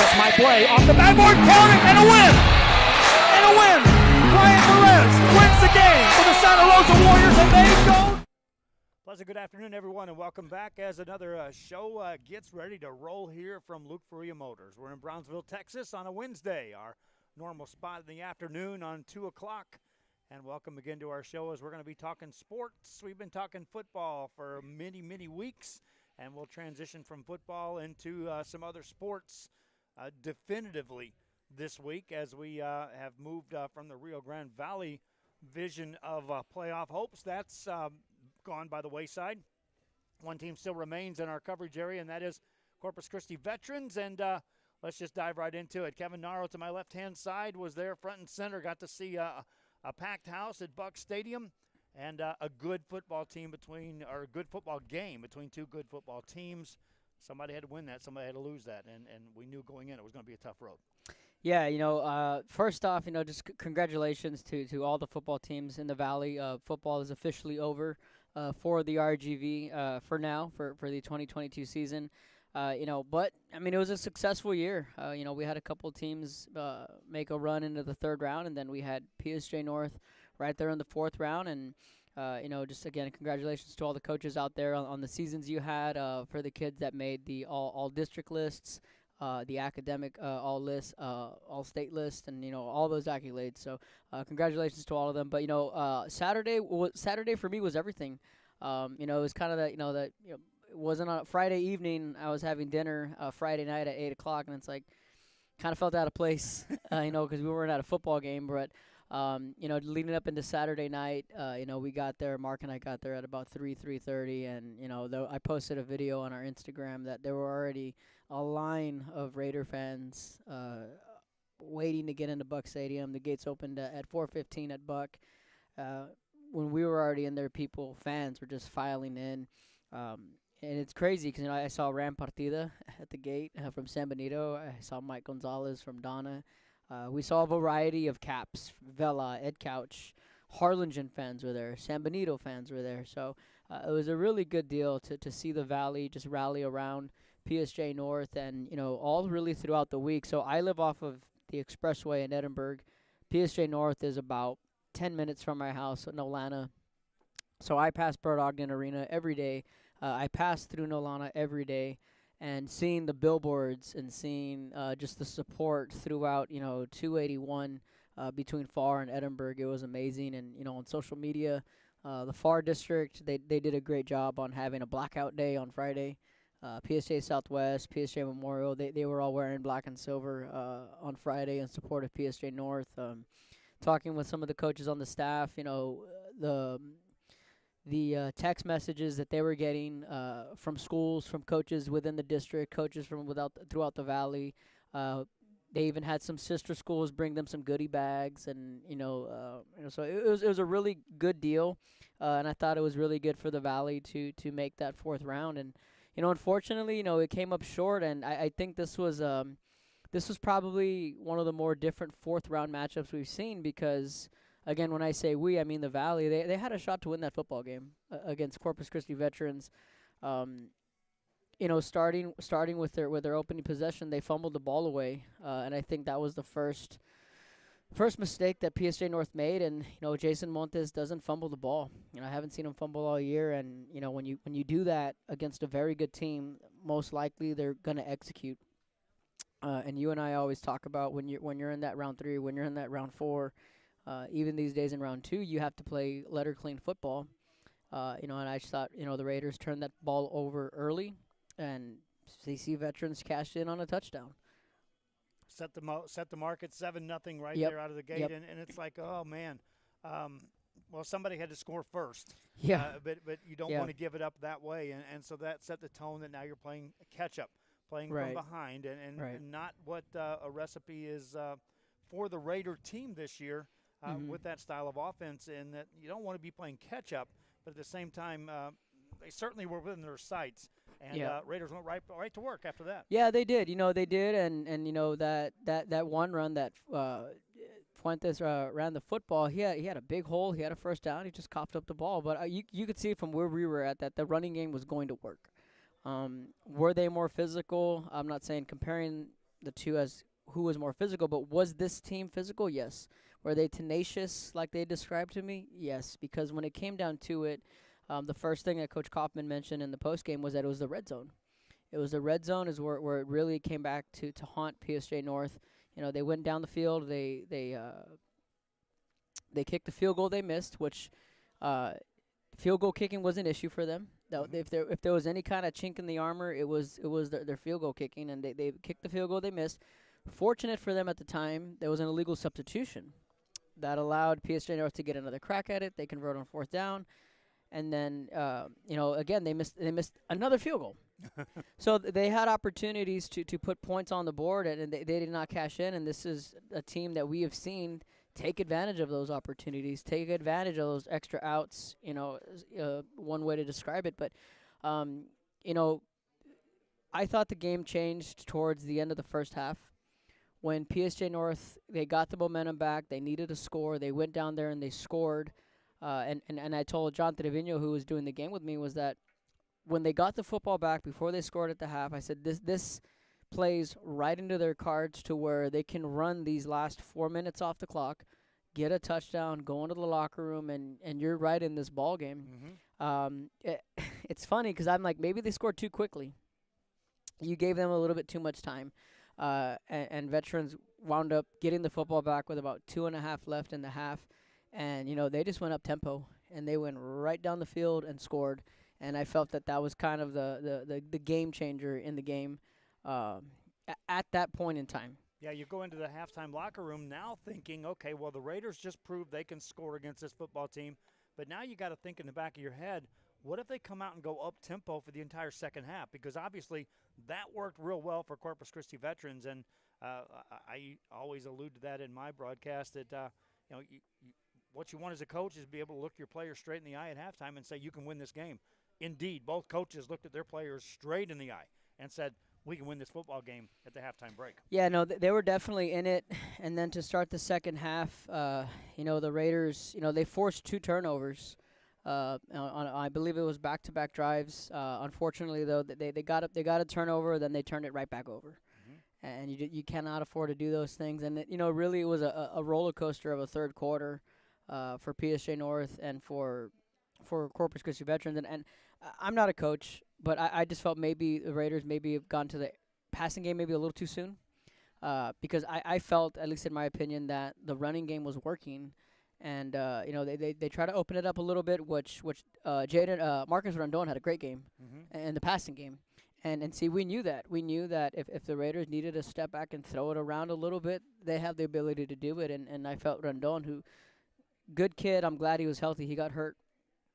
That's my play. Off the backboard, counting, and a win! And a win! Ryan Perez wins the game for the Santa Rosa Warriors, and they go. Pleasant good afternoon, everyone, and welcome back as another show gets ready to roll here from Luke Faria Motors. We're in Brownsville, Texas on a Wednesday, our normal spot in the afternoon on 2 o'clock. And welcome again to our show as we're going to be talking sports. We've been talking football for many, many weeks, and we'll transition from football into some other sports definitively this week as we have moved from the Rio Grande Valley vision of playoff hopes. That's gone by the wayside. One team still remains in our coverage area, and that is Corpus Christi Veterans. And let's just dive right into it. Kevin Naro to my left-hand side was there front and center. Got to see a packed house at Buck Stadium and a good football team a good football game between two good football teams. Somebody had to win that. Somebody had to lose that. And we knew going in it was going to be a tough road. Yeah, first off, just congratulations to all the football teams in the Valley. Football is officially over for the RGV for now, for the 2022 season. But, it was a successful year. We had a couple teams make a run into the third round, and then we had PSJ North right there in the fourth round. And, just again, congratulations to all the coaches out there on the seasons you had for the kids that made the all-district lists. The academic all-list, all-state list, and, all those accolades. So congratulations to all of them. But, Saturday for me was everything. It was kind of that, it wasn't on a Friday evening. I was having dinner Friday night at 8 o'clock, and it's like kind of felt out of place, because we weren't at a football game. But, leading up into Saturday night, we got there. Mark and I got there at about 3:30, and, I posted a video on our Instagram that there were already a line of Raider fans waiting to get into Buck Stadium. The gates opened at 4:15 at Buck. When we were already in there, fans were just filing in. And it's crazy because, I saw Ram Partida at the gate from San Benito. I saw Mike Gonzalez from Donna. We saw a variety of Caps, Vela, Ed Couch, Harlingen fans were there, San Benito fans were there. So it was a really good deal to see the Valley just rally around PSJ North and, all really throughout the week. So I live off of the Expressway in Edinburgh. PSJ North is about 10 minutes from my house in Nolana. So I pass Bert Ogden Arena every day. I pass through Nolana every day. And seeing the billboards and seeing just the support throughout, 281 between Far and Edinburgh, it was amazing. And, on social media, the Far District, they did a great job on having a blackout day on Friday. PSJ Southwest, PSJ Memorial, they were all wearing black and silver on Friday in support of PSJ North. Talking with some of the coaches on the staff, the text messages that they were getting from schools, from coaches within the district, coaches from throughout the Valley. They even had some sister schools bring them some goodie bags, and so it was a really good deal, and I thought it was really good for the Valley to make that fourth round. And unfortunately, it came up short, and I think this was probably one of the more different fourth round matchups we've seen because. Again, when I say we, I mean the Valley. They had a shot to win that football game against Corpus Christi Veterans. Starting with their opening possession, they fumbled the ball away, and I think that was the first mistake that PSJ North made. And Jason Montes doesn't fumble the ball. I haven't seen him fumble all year. And when you do that against a very good team, most likely they're gonna execute. And you and I always talk about when you're in that round 3, when you're in that round 4. Even these days in round 2, you have to play letter clean football. And I just thought, the Raiders turned that ball over early, and CC Veterans cashed in on a touchdown. Set the mark at 7-0 right Yep. there out of the gate, Yep. and it's like, oh man, well somebody had to score first. Yeah. But you don't want to give it up that way, and so that set the tone that now you're playing catch up, playing Right. from behind, and, Right. and not what a recipe is for the Raider team this year. With that style of offense, and that you don't want to be playing catch-up, but at the same time, they certainly were within their sights, and Raiders went right to work after that. Yeah, they did. They did, and that one run that Fuentes ran the football. He had a big hole. He had a first down. He just coughed up the ball. But you could see from where we were at that the running game was going to work. Were they more physical? I'm not saying comparing the two as who was more physical. But was this team physical? Yes. Were they tenacious like they described to me? Yes. Because when it came down to it, the first thing that Coach Kaufman mentioned in the postgame was that it was the red zone. It was the red zone is where it really came back to haunt PSJ North. You know, they went down the field. They kicked the field goal they missed, which field goal kicking was an issue for them. If there was any kind of chink in the armor, it was their field goal kicking, and they kicked the field goal they missed. Fortunate for them at the time, there was an illegal substitution that allowed PSJ North to get another crack at it. They converted on fourth down, and then again they missed another field goal. So they had opportunities to put points on the board, and they did not cash in. And this is a team that we have seen take advantage of those opportunities, take advantage of those extra outs, one way to describe it. But, I thought the game changed towards the end of the first half. When PSJ North, they got the momentum back, they needed a score, they went down there and they scored. And I told John Trevino, who was doing the game with me, was that when they got the football back before they scored at the half, I said this plays right into their cards to where they can run these last 4 minutes off the clock, get a touchdown, go into the locker room, and you're right in this ball game. Mm-hmm. It's funny because I'm like, maybe they scored too quickly. You gave them a little bit too much time. And Veterans wound up getting the football back with about 2.5 left in the half. And, they just went up tempo, and they went right down the field and scored. And I felt that was kind of the game changer in the game at that point in time. Yeah, you go into the halftime locker room now thinking, okay, well, the Raiders just proved they can score against this football team. But now you got to think in the back of your head, what if they come out and go up tempo for the entire second half? Because obviously that worked real well for Corpus Christi Veterans. And I always allude to that in my broadcast that, what you want as a coach is to be able to look your players straight in the eye at halftime and say, you can win this game. Indeed, both coaches looked at their players straight in the eye and said, we can win this football game at the halftime break. Yeah, no, they were definitely in it. And then to start the second half, the Raiders, they forced 2 turnovers. I believe it was back-to-back drives. Unfortunately, though, they got a turnover, then they turned it right back over. Mm-hmm. And you cannot afford to do those things. And, really it was a roller coaster of a third quarter for PSJ North and for Corpus Christi Veterans. And I'm not a coach, but I just felt maybe the Raiders maybe have gone to the passing game maybe a little too soon because I felt, at least in my opinion, that the running game was working. And, they try to open it up a little bit, which Marcus Rondon had a great game in the passing game. And see, we knew that. We knew that if the Raiders needed to step back and throw it around a little bit, they have the ability to do it. And I felt Rondon, who, good kid, I'm glad he was healthy. He got hurt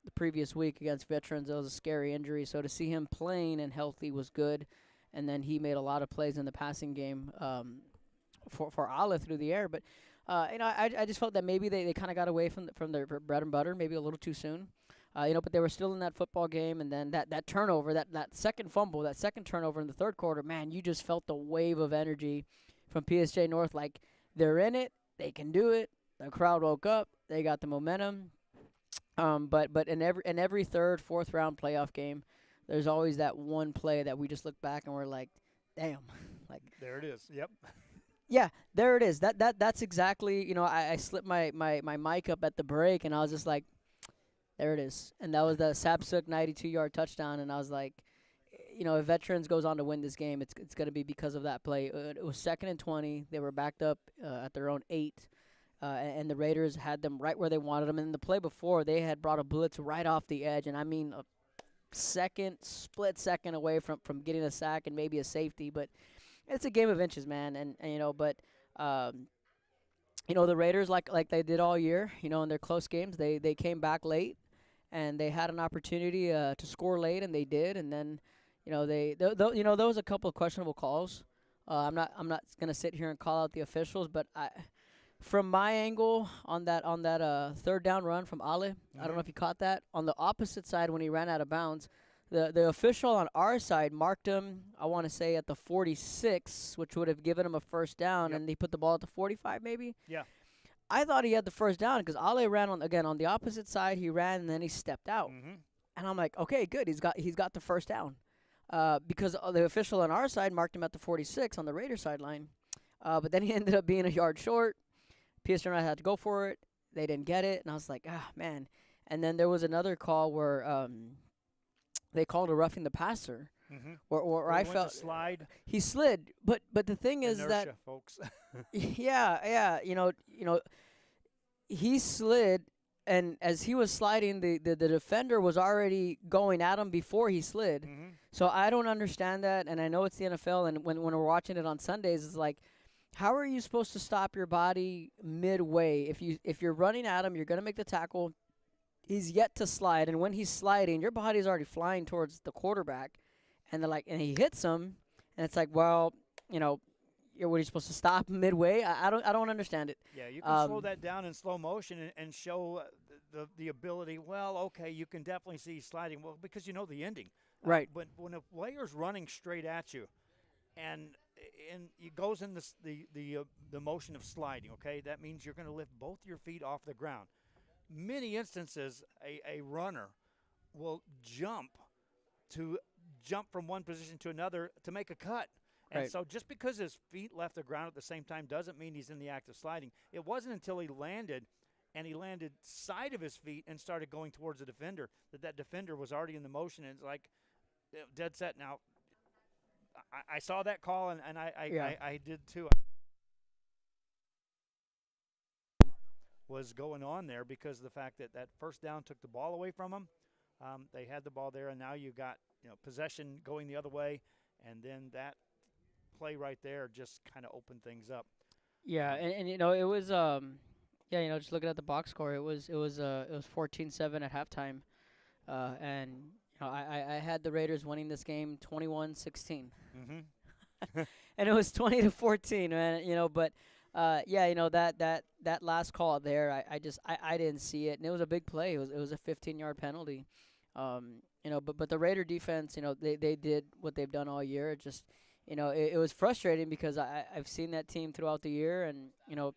the previous week against Veterans. It was a scary injury. So to see him playing and healthy was good. And then he made a lot of plays in the passing game for Olive through the air. But, I just felt that maybe they kind of got away from their bread and butter, maybe a little too soon. But they were still in that football game. And then that turnover, that second fumble, that second turnover in the third quarter, man, you just felt the wave of energy from PSJ North. Like, they're in it. They can do it. The crowd woke up. They got the momentum. But in every third, fourth round playoff game, there's always that one play that we just look back and we're like, damn. Like, there it is. Yep. Yeah, there it is. That's exactly, I slipped my mic up at the break and I was just like, there it is. And that was the Sapsuk 92-yard touchdown. And I was like, if Veterans goes on to win this game, it's going to be because of that play. It was 2nd and 20. They were backed up at their own 8. And the Raiders had them right where they wanted them. And in the play before, they had brought a blitz right off the edge. And I mean, a split second away from getting a sack and maybe a safety. But it's a game of inches, man. And the Raiders, like they did all year, in their close games, they came back late. And they had an opportunity to score late, and they did. And then, there was a couple of questionable calls. I'm not going to sit here and call out the officials, but from my angle on that third down run from Ale, I don't know if you caught that. On the opposite side, when he ran out of bounds, the official on our side marked him, I want to say, at the 46, which would have given him a first down, and he put the ball at the 45 maybe? Yeah. I thought he had the first down because Ale ran on the opposite side. He ran, and then he stepped out. Mm-hmm. And I'm like, okay, good. He's got the first down. because the official on our side marked him at the 46 on the Raiders sideline. But then he ended up being a yard short. PSG United had to go for it. They didn't get it, and I was like, man. And then there was another call where they called a roughing the passer, where I felt he slid. But the thing is Inertia, that folks. yeah, he slid, and as he was sliding, the defender was already going at him before he slid. So I don't understand that, and I know it's the NFL, and when we're watching it on Sundays, it's like, how are you supposed to stop your body midway? If you're running at him, you're gonna make the tackle. He's yet to slide, and when he's sliding, your body's already flying towards the quarterback, and and he hits him, and it's like, well, what are you supposed to stop midway? I don't understand it. Yeah, you can slow that down in slow motion and show the ability. Well, okay, you can definitely see sliding. Well, because you know the ending. Right. But when a player's running straight at you, and it goes in the motion of sliding, okay, that means you're going to lift both your feet off the ground. Many instances, a runner will jump from one position to another to make a cut. And so just because his feet left the ground at the same time doesn't mean he's in the act of sliding. It wasn't until he landed side of his feet and started going towards the defender that defender was already in the motion. And it's like dead set. Now, I saw that call, and I did too. Was going on there because of the fact that first down took the ball away from them. They had the ball there, and now you got possession going the other way, and then that play right there just kind of opened things up. Yeah, and it was just looking at the box score, it was 14-7 at halftime, and I had the Raiders winning this game 21-16, and it was 20-14, man. But that last call there, I didn't see it, and it was a big play. It was a 15-yard penalty, but the Raider defense, they did what they've done all year. It just it was frustrating because I've seen that team throughout the year, and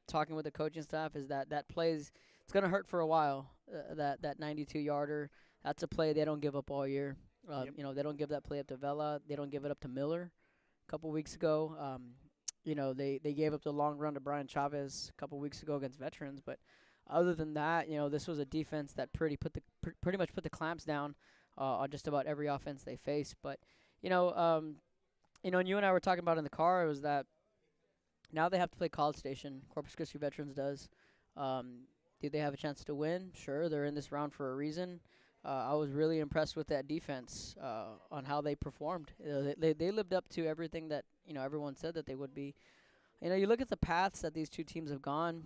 talking with the coaching staff is that plays, it's gonna hurt for a while. That 92-yarder, that's a play they don't give up all year. They don't give that play up to Vela. They don't give it up to Miller. A couple weeks ago, they gave up the long run to Brian Chavez a couple weeks ago against veterans. But other than that, this was a defense that pretty much put the clamps down on just about every offense they faced. But and you and I were talking about in the car was that now they have to play College Station. Corpus Christi Veterans does. Do they have a chance to win? Sure, they're in this round for a reason. I was really impressed with that defense on how they performed. They lived up to everything that everyone said that they would be. You look at the paths that these two teams have gone.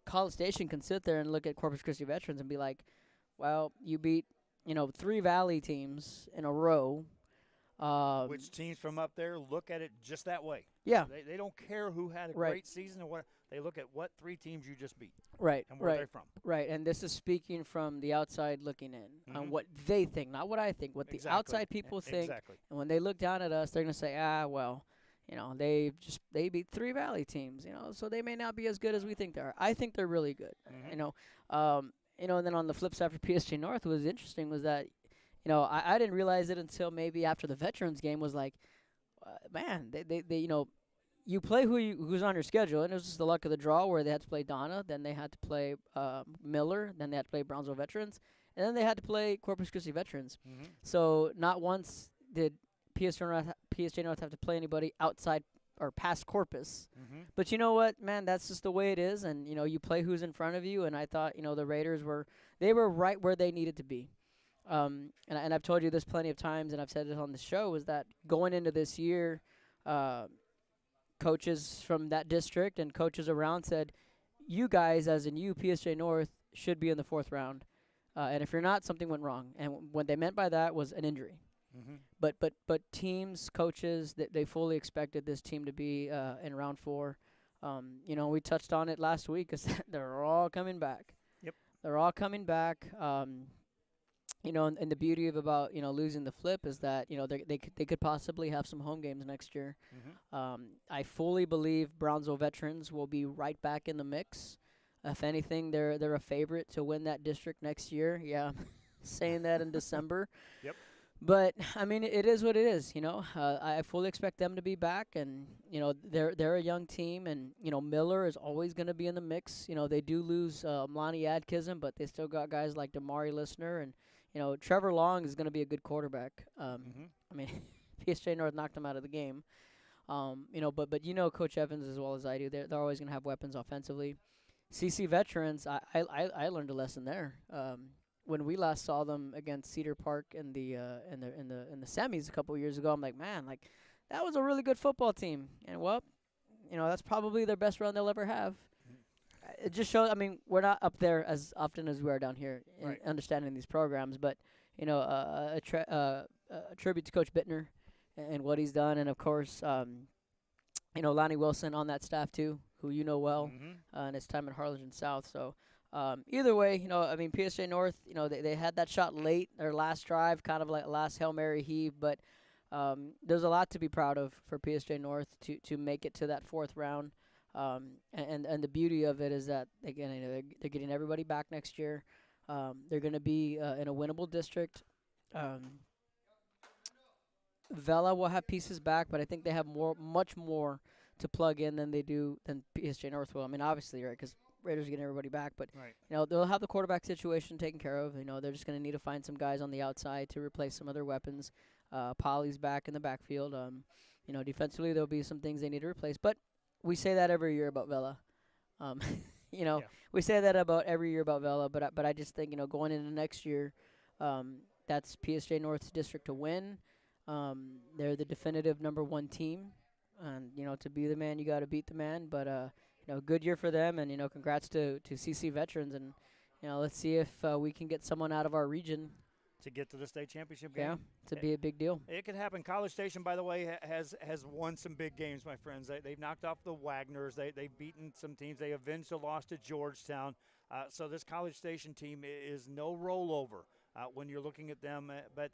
College Station can sit there and look at Corpus Christi Veterans and be like, well, you beat 3 Valley teams in a row. Which teams from up there look at it just that way. Yeah. They don't care who had a great season or what. They look at what 3 teams you just beat. Right. And where they're from. Right. And this is speaking from the outside looking in on what they think, not what I think, what the outside people think. Exactly. And when they look down at us, they're going to say, they beat 3 Valley teams, so they may not be as good as we think they are. I think they're really good. And then on the flip side for PSG North, what was interesting was that I didn't realize it until maybe after the Veterans game was like, man, they you play who's on your schedule, and it was just the luck of the draw where they had to play Donna, then they had to play Miller, then they had to play Brownsville Veterans, and then they had to play Corpus Christi Veterans. So not once did PSG North have to play anybody outside or past Corpus. But you know what, man, that's just the way it is, and you play who's in front of you, and I thought the Raiders were right where they needed to be. And I've told you this plenty of times, and I've said it on the show, is that going into this year, coaches from that district and coaches around said, you guys, as in you, PSG North, should be in the 4th round. And if you're not, something went wrong. And what they meant by that was an injury. But teams, coaches, they fully expected this team to be in round 4. We touched on it last week because they're all coming back. Yep. They're all coming back. And the beauty of about losing the flip is that they could possibly have some home games next year. I fully believe Brownsville Veterans will be right back in the mix. If anything, they're a favorite to win that district next year. Yeah, saying that in December. Yep. But I mean, it is what it is. I fully expect them to be back, and they're a young team, and Miller is always going to be in the mix. They do lose Lonnie Adkism, but they still got guys like Damari Listener, and Trevor Long is going to be a good quarterback. I mean, PSJ North knocked him out of the game. But Coach Evans as well as I do. They're always going to have weapons offensively. CC veterans, I learned a lesson there. When we last saw them against Cedar Park in the semis a couple years ago, I'm like, man, like that was a really good football team. And well, that's probably their best run they'll ever have. It just shows. I mean, we're not up there as often as we are down here in Right. understanding these programs, but a tribute to Coach Bittner and what he's done, and of course, Lonnie Wilson on that staff too, who well, and his time at Harlingen South. So either way, I mean, PSJ North, they had that shot late, their last drive, kind of like a last Hail Mary heave, but there's a lot to be proud of for PSJ North to make it to that fourth round. And the beauty of it is that, again, they're getting everybody back next year. They're going to be in a winnable district. Vela will have pieces back, but I think they have much more to plug in than PSJ North will. I mean, obviously, right, because Raiders are getting everybody back, but Right. they'll have the quarterback situation taken care of. They're just going to need to find some guys on the outside to replace some of their weapons. Polly's back in the backfield. Defensively there'll be some things they need to replace, but we say that every year about Vela. Um, Yeah. we say that about every year about Vela, but I just think going into next year, that's PSJ North's district to win. They're the definitive number one team, and to be the man, you got to beat the man. But good year for them, and congrats to CC veterans, and let's see if we can get someone out of our region. To get to the state championship game. Yeah, to be a big deal. It could happen. College Station, by the way, has won some big games, my friends. They've knocked off the Wagners. They've beaten some teams. They avenged the loss to Georgetown. So this College Station team is no rollover when you're looking at them. But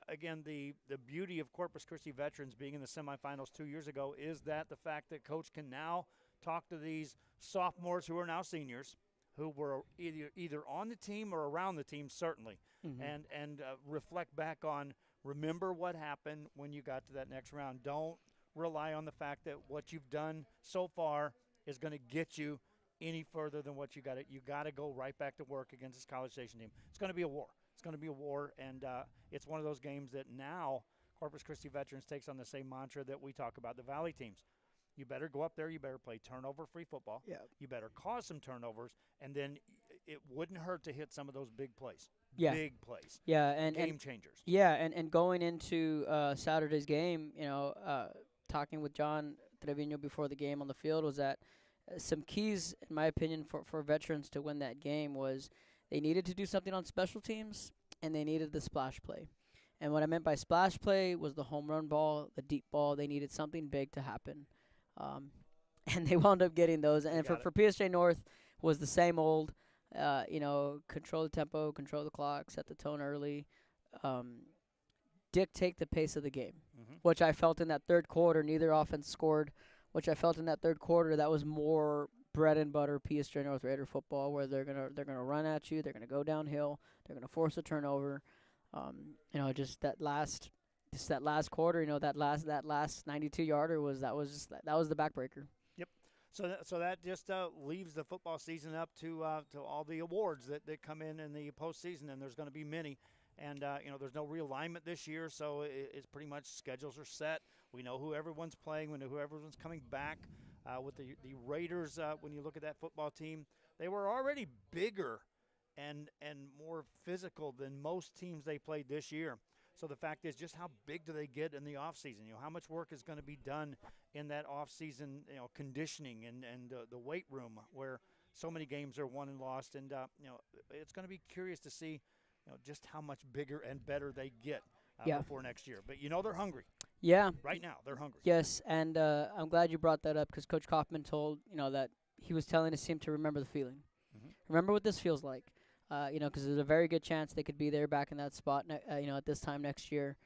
again, the beauty of Corpus Christi veterans being in the semifinals 2 years ago is that the fact that Coach can now talk to these sophomores who are now seniors, who were either on the team or around the team, certainly, and reflect back on, remember what happened when you got to that next round. Don't rely on the fact that what you've done so far is going to get you any further than what you got. You got to go right back to work against this College Station team. It's going to be a war. It's going to be a war, and it's one of those games that now Corpus Christi Veterans takes on the same mantra that we talk about the Valley teams. You better go up there. You better play turnover-free football. Yeah. You better cause some turnovers, and then it wouldn't hurt to hit some of those big plays. Yeah. Big plays. Yeah, and game changers. Yeah, and going into Saturday's game, talking with John Trevino before the game on the field was that some keys, in my opinion, for veterans to win that game was they needed to do something on special teams, and they needed the splash play. And what I meant by splash play was the home run ball, the deep ball. They needed something big to happen. And they wound up getting those. And for PSJ North was the same old, control the tempo, control the clock, set the tone early, dictate the pace of the game, which I felt in that third quarter. Neither offense scored, which I felt in that third quarter that was more bread and butter PSJ North Raider football, where they're gonna run at you, they're gonna go downhill, they're gonna force a turnover. Just that last quarter, that last 92-yarder was the backbreaker. Yep. So that just leaves the football season up to all the awards that come in the postseason, and there's going to be many. And there's no realignment this year, so it's pretty much schedules are set. We know who everyone's playing. We know who everyone's coming back. With the Raiders, when you look at that football team, they were already bigger and more physical than most teams they played this year. So the fact is, just how big do they get in the offseason? How much work is going to be done in that offseason, conditioning and the weight room where so many games are won and lost. And, it's going to be curious to see, just how much bigger and better they get before next year. But, they're hungry. Yeah. Right now, they're hungry. Yes, and I'm glad you brought that up because Coach Kaufman told, that he was telling his team to remember the feeling. Remember what this feels like. Because there's a very good chance they could be there back in that spot, at this time next year.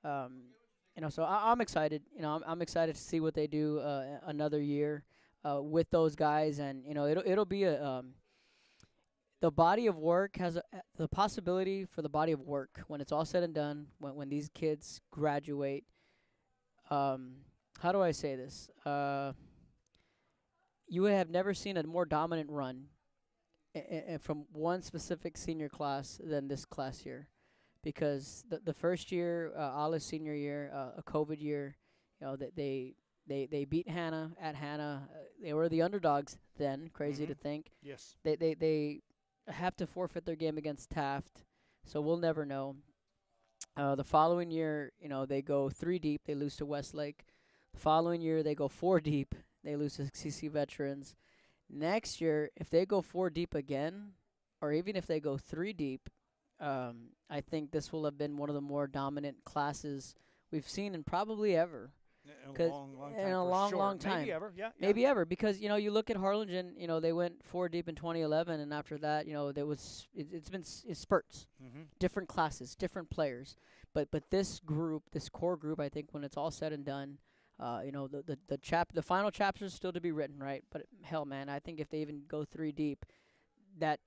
So I'm excited. I'm excited to see what they do another year with those guys, and it'll be the body of work has the possibility for the body of work when it's all said and done, when these kids graduate. Um, how do I say this? You have never seen a more dominant run from one specific senior class than this class here, because the first year, Ali's senior year, a COVID year, that they beat Hannah at Hannah. They were the underdogs then. Crazy to think. Yes. They have to forfeit their game against Taft, so we'll never know. The following year, they go 3 deep. They lose to Westlake. The following year, they go 4 deep. They lose to CC Veterans. Next year, if they go 4 deep again, or even if they go 3 deep, I think this will have been one of the more dominant classes we've seen in probably ever. In a long, long time. In a for long, sure. long time. Maybe ever, yeah. Maybe ever, because you look at Harlingen. They went 4 deep in 2011, and after that, it's been spurts, different classes, different players. But this group, this core group, I think when it's all said and done, the final chapter is still to be written, right? But hell, man, I think if they even go 3 deep, that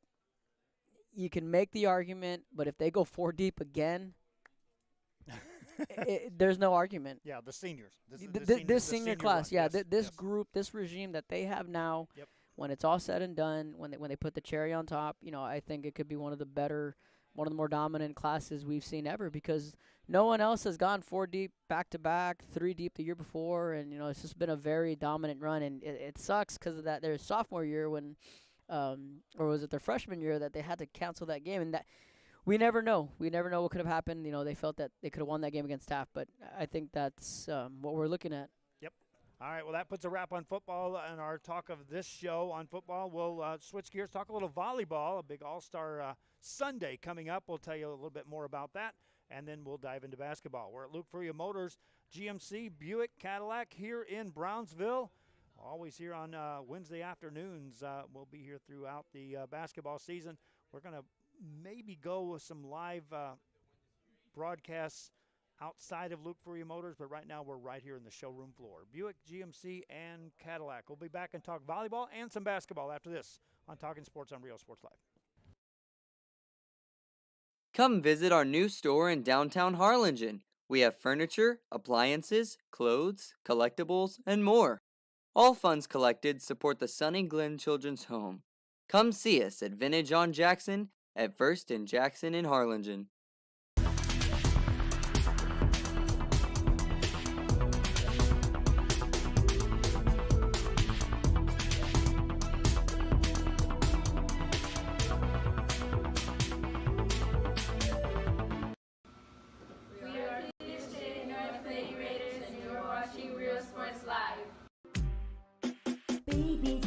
you can make the argument. But if they go 4 deep again, there's no argument. Yeah, the seniors. This senior class, run. this Yes. group, this regime that they have now, Yep. when it's all said and done, when they put the cherry on top, I think it could be one of the more dominant classes we've seen ever, because no one else has gone 4 deep back to back, 3 deep the year before, and it's just been a very dominant run, and it sucks because of that their sophomore year when, or was it their freshman year, that they had to cancel that game, and that. We never know. We never know what could have happened. They felt that they could have won that game against Taft, but I think that's what we're looking at. Yep. All right, well, that puts a wrap on football and our talk of this show on football. We'll switch gears, talk a little volleyball, a big all-star Sunday coming up. We'll tell you a little bit more about that, and then we'll dive into basketball. We're at Luke Furia Motors, GMC, Buick, Cadillac here in Brownsville. Always here on Wednesday afternoons. We'll be here throughout the basketball season. We're going to maybe go with some live broadcasts outside of Luke Furia Motors, but right now we're right here in the showroom floor. Buick, GMC, and Cadillac. We'll be back and talk volleyball and some basketball after this on Talkin Sports on Real Sports Live. Come visit our new store in downtown Harlingen. We have furniture, appliances, clothes, collectibles, and more. All funds collected support the Sunny Glen Children's Home. Come see us at Vintage on Jackson at First and Jackson in Harlingen.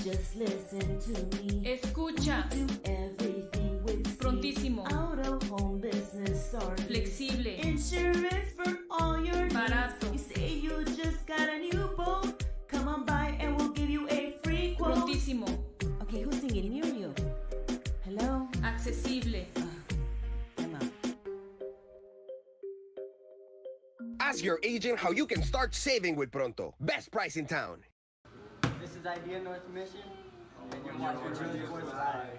Just listen to me. Escucha. Do everything with Prontísimo. Out of home business started. Flexible. Insurance for all your Barato. needs. You say you just got a new boat. Come on by and we'll give you a free quote. Prontísimo. Okay, who's singing? Me or you? Hello? Accesible. I'm out. Ask your agent how you can start saving with Pronto. Best price in town. This is Idea North Mission, and you're watching Real Sports Live.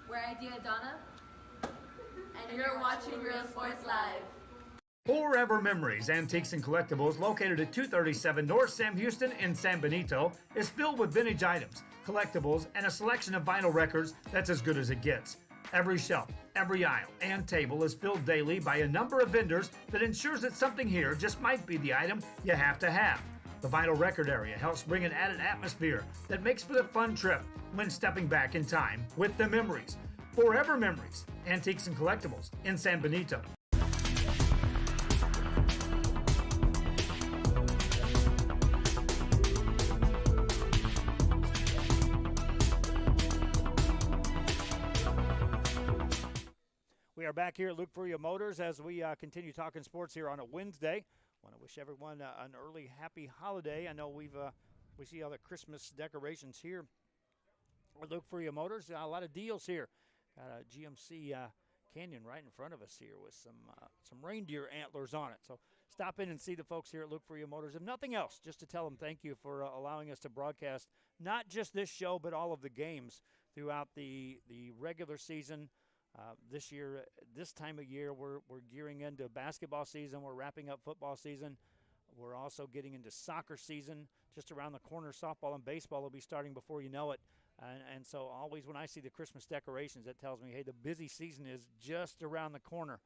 We're Idea Donna, and you're watching Real Sports Live. Forever Memories, Antiques and Collectibles, located at 237 North Sam Houston in San Benito, is filled with vintage items, collectibles, and a selection of vinyl records that's as good as it gets. Every shelf, every aisle, and table is filled daily by a number of vendors that ensures that something here just might be the item you have to have. The vinyl record area helps bring an added atmosphere that makes for the fun trip when stepping back in time with the memories. Forever Memories, Antiques and Collectibles in San Benito. We are back here at Luke Furia Motors as we continue talking sports here on a Wednesday. Want to wish everyone an early happy holiday. I know we see all the Christmas decorations here at Luke Furia Motors. A lot of deals here. Got a GMC Canyon right in front of us here with some reindeer antlers on it. So stop in and see the folks here at Luke Freya Motors. If nothing else, just to tell them thank you for allowing us to broadcast not just this show but all of the games throughout the regular season. This year, this time of year, we're gearing into basketball season. We're wrapping up football season. We're also getting into soccer season. Just around the corner, softball and baseball will be starting before you know it. And so always when I see the Christmas decorations, that tells me, hey, the busy season is just around the corner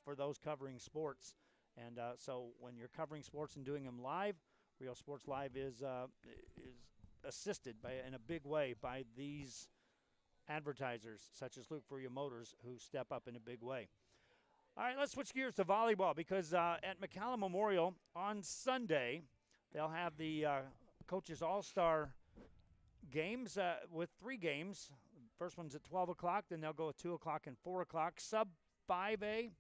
for those covering sports. And so when you're covering sports and doing them live, Real Sports Live is assisted in a big way by these advertisers such as Luke Freya Motors who step up in a big way. All right, let's switch gears to volleyball because at McCallum Memorial on Sunday, they'll have the Coaches All-Star games with 3 games. First one's at 12 o'clock, then they'll go at 2 o'clock and 4 o'clock. Sub-5A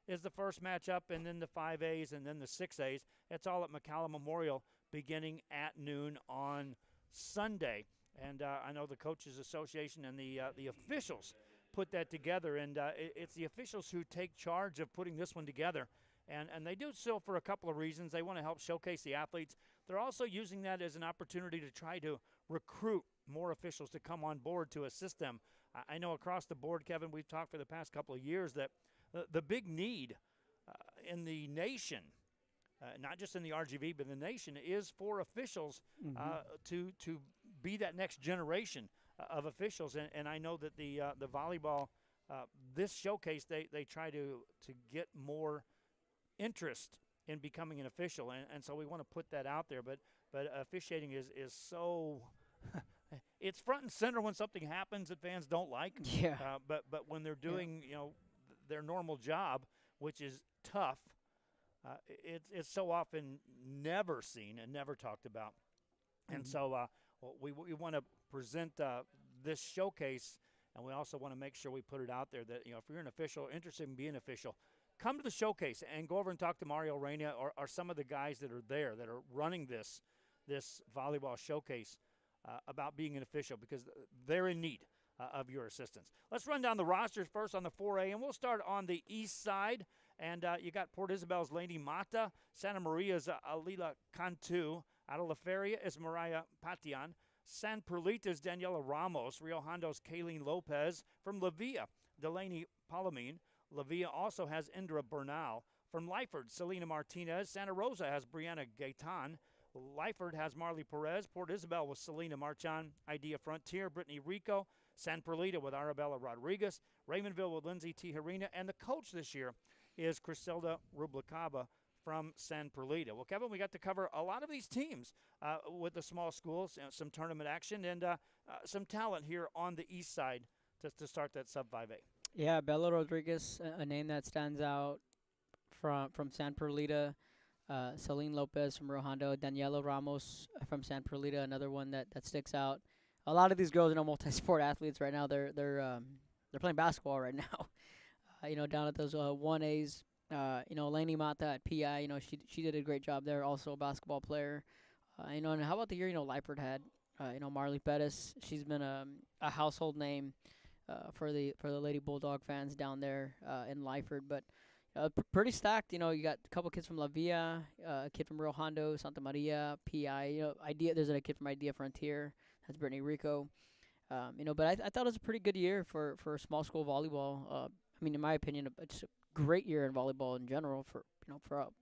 is the first matchup, and then the 5As and then the 6As. It's all at McCallum Memorial beginning at noon on Sunday. And I know the Coaches Association and the officials put that together, and it's the officials who take charge of putting this one together. And they do so for a couple of reasons. They want to help showcase the athletes. They're also using that as an opportunity to try to recruit more officials to come on board to assist them. I know across the board, Kevin, we've talked for the past couple of years that the big need in the nation, not just in the RGV, but the nation, is for officials to be that next generation of officials. And I know that the volleyball, this showcase, they try to get more interest in becoming an official. And so we want to put that out there. But officiating is so it's front and center when something happens that fans don't like. Yeah. But when they're doing, their normal job, which is tough, it's so often never seen and never talked about. And so we want to present this showcase, and we also want to make sure we put it out there that, if you're an official, interested in being an official, come to the showcase and go over and talk to Mario Reina or some of the guys that are there that are running this volleyball showcase about being an official, because they're in need of your assistance. Let's run down the rosters first on the 4A, and we'll start on the east side. And you got Port Isabel's Lainey Mata, Santa Maria's Alila Cantu, out of La Feria is Mariah Patian, San Perlita's Daniela Ramos, Rio Hondo's Kayleen Lopez, from La Villa, Delaney Palomine. La Villa also has Indra Bernal. From Lyford, Selena Martinez. Santa Rosa has Brianna Gaitan. Lyford has Marley Perez. Port Isabel with Selena Marchand. Idea Frontier, Brittany Rico. San Perlita with Arabella Rodriguez. Raymondville with Lindsay Tijerina. And the coach this year is Criselda Rubalcaba from San Perlita. Well, Kevin, we got to cover a lot of these teams with the small schools, some tournament action, and some talent here on the east side to start that Sub-5A. Yeah, Bella Rodriguez, a name that stands out from San Perlita. Celine Lopez from Rio Hondo. Daniela Ramos from San Perlita, another one that sticks out. A lot of these girls are multi-sport athletes right now. They're playing basketball right now. Down at those 1As. Lainey Mata at PI, she did a great job there, also a basketball player. And how about the year, Lyford had, Marley Pettis. She's been a household name for the Lady Bulldog fans down there in Lyford. But pretty stacked. You got a couple kids from La Villa, a kid from Rio Hondo, Santa Maria, PI. There's a kid from Idea Frontier. That's Brittany Rico. But I thought it was a pretty good year for small school volleyball. In my opinion, it's a great year in volleyball in general for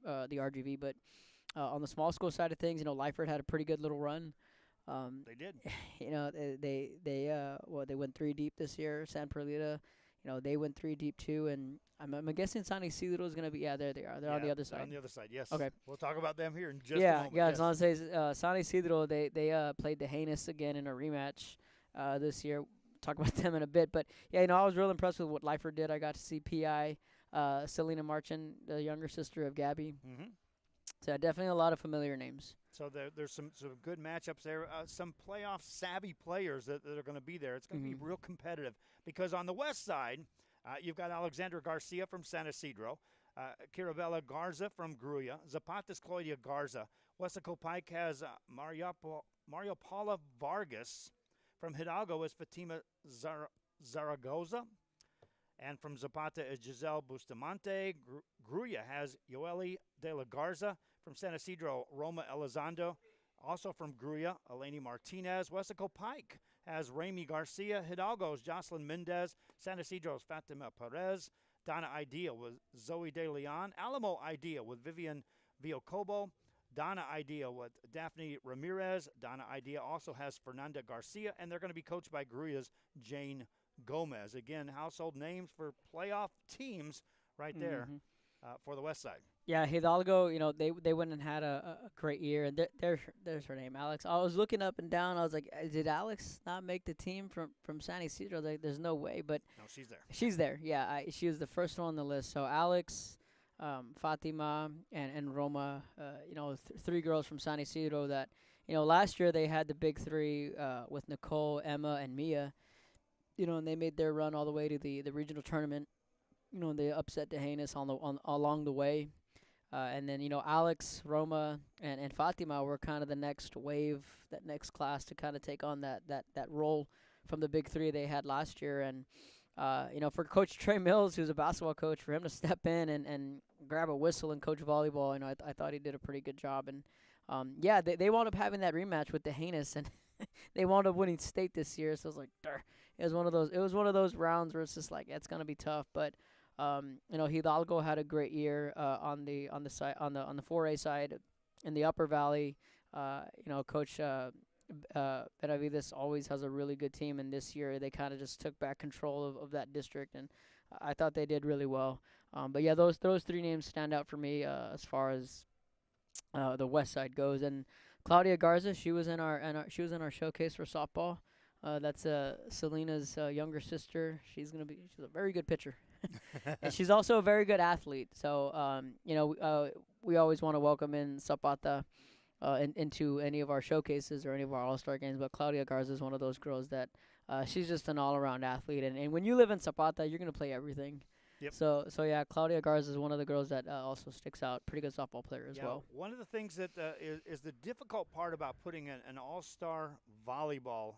the RGV. But on the small school side of things, Lyford had a pretty good little run. They did. They went 3 deep this year. San Perlita, they went 3 deep too. And I'm guessing San Isidro is going to be. Yeah, there they are. They're on the other side. On the other side, yes. Okay. We'll talk about them here in just a moment. Yeah. As long as I say San Isidro, they played the Heinous again in a rematch this year. Talk about them in a bit. But I was real impressed with what Lyford did. I got to see PI, Selena Marchand, the younger sister of Gabby. Mm-hmm. So definitely a lot of familiar names. So there's some good matchups there. Some playoff savvy players that are going to be there. It's going to be real competitive because on the west side, you've got Alexandra Garcia from San Isidro, Kirabella Garza from Gruya, Zapatas Claudia Garza. Westaco Pike has Mario Paula Vargas. From Hidalgo is Fatima Zaragoza. And from Zapata is Giselle Bustamante. Gruya has Yoeli de la Garza. From San Isidro, Roma Elizondo. Also from Gruya, Eleni Martinez. Wesico Pike has Rami Garcia. Hidalgo's Jocelyn Mendez. San Isidro's Fatima Perez. Donna Idea with Zoe De Leon. Alamo Idea with Vivian Villocobo. Donna Idea with Daphne Ramirez. Donna Idea also has Fernanda Garcia, and they're going to be coached by Gruya's Jane Gomez. Again, household names for playoff teams right there for the West Side. Yeah, Hidalgo, they went and had a great year, and there's her name, Alex. I was looking up and down. I was like, did Alex not make the team from San Isidro? Like, there's no way, but no, she's there. She's there. Yeah, she was the first one on the list. So Alex, Fatima, and Roma, three girls from San Isidro that, last year they had the big three with Nicole, Emma, and Mia, and they made their run all the way to the regional tournament. And they upset Dehanis along the way. And then, Alex, Roma, and Fatima were kind of the next wave, that next class to kind of take on that role from the big three they had last year. And, for Coach Trey Mills, who's a basketball coach, for him to step in and grab a whistle and coach volleyball, I thought he did a pretty good job. And, they wound up having that rematch with Dehanis, and they wound up winning state this year. So I was like, it was one of those rounds where it's just like, it's going to be tough. But, Hidalgo had a great year on the 4A side. In the Upper Valley, Coach Benavides always has a really good team, and this year they kind of just took back control of that district, and I thought they did really well. But yeah, those three names stand out for me as far as the West Side goes. And Claudia Garza, she was in our showcase for softball. That's Selena's younger sister. She's a very good pitcher. And she's also a very good athlete. So, we always want to welcome in Zapata into any of our showcases or any of our All-Star games. But Claudia Garza is one of those girls that she's just an all-around athlete. And when you live in Zapata, you're going to play everything. Yep. So yeah, Claudia Garza is one of the girls that also sticks out. Pretty good softball player as well. One of the things that is the difficult part about putting an all-star volleyball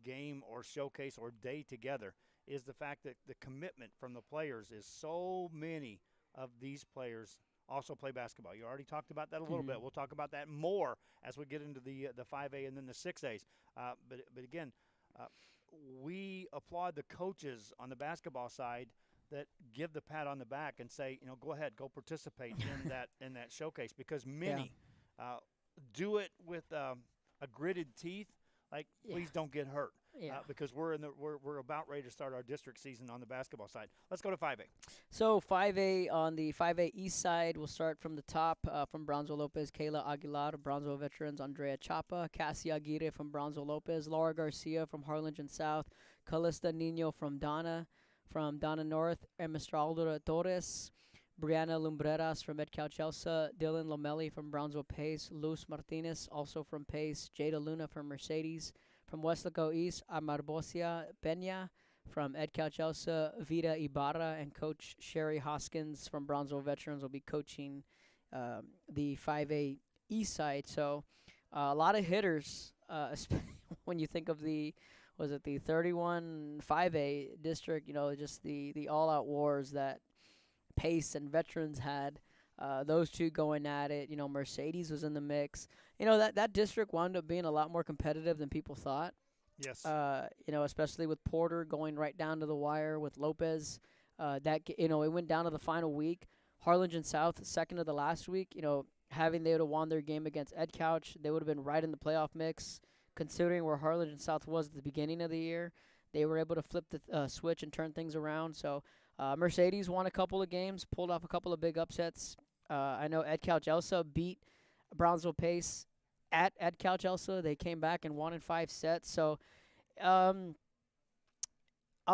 game or showcase or day together is the fact that the commitment from the players is so many of these players also play basketball. You already talked about that a little bit. We'll talk about that more as we get into the 5A and then the 6As. But again, we applaud the coaches on the basketball side that give the pat on the back and say, go ahead, go participate in that showcase, because many do it with a gritted teeth. Like, please don't get hurt. Because we're about ready to start our district season on the basketball side. Let's go to 5A. So 5A, on the 5A East side, we'll start from the top. From Bronzo Lopez, Kayla Aguilar. Bronzo veterans, Andrea Chapa. Cassie Aguirre from Bronzo Lopez. Laura Garcia from Harlingen South. Calista Nino from Donna North. Emestraldo Torres. Brianna Lumbreras from Edcal Chelsea. Dylan Lomelli from Bronzo Pace. Luz Martinez, also from Pace. Jada Luna from Mercedes. From Westlaco East, Amarbosia Peña from Edcal Chelsea. Vida Ibarra and Coach Sherry Hoskins from Bronzo Veterans will be coaching the 5A East side. So a lot of hitters, when you think of the 31 5A district, just the all-out wars that Pace and Veterans had. Those two going at it. Mercedes was in the mix. That district wound up being a lot more competitive than people thought. Yes. Especially with Porter going right down to the wire with Lopez. It went down to the final week. Harlingen South, second to the last week. They would have won their game against Ed Couch, they would have been right in the playoff mix. Considering where Harlingen South was at the beginning of the year, they were able to flip the switch and turn things around. So Mercedes won a couple of games, pulled off a couple of big upsets. I know Edcal Chelsea beat Brownsville Pace at Edcal Chelsea. They came back and won in 5 sets. So I'll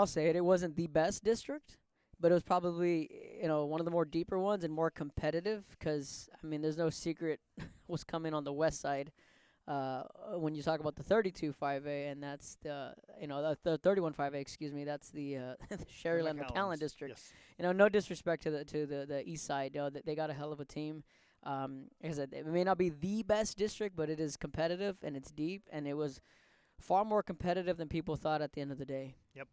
say it wasn't the best district, but it was probably one of the more deeper ones and more competitive, because there's no secret what's coming on the west side when you talk about the 32 5A, and that's the 31 5A, excuse me, that's the Sherryland McAllen district. Yes. No disrespect to the east side, they got a hell of a team. Like I said, it may not be the best district, but it is competitive and it's deep, and it was far more competitive than people thought at the end of the day. Yep.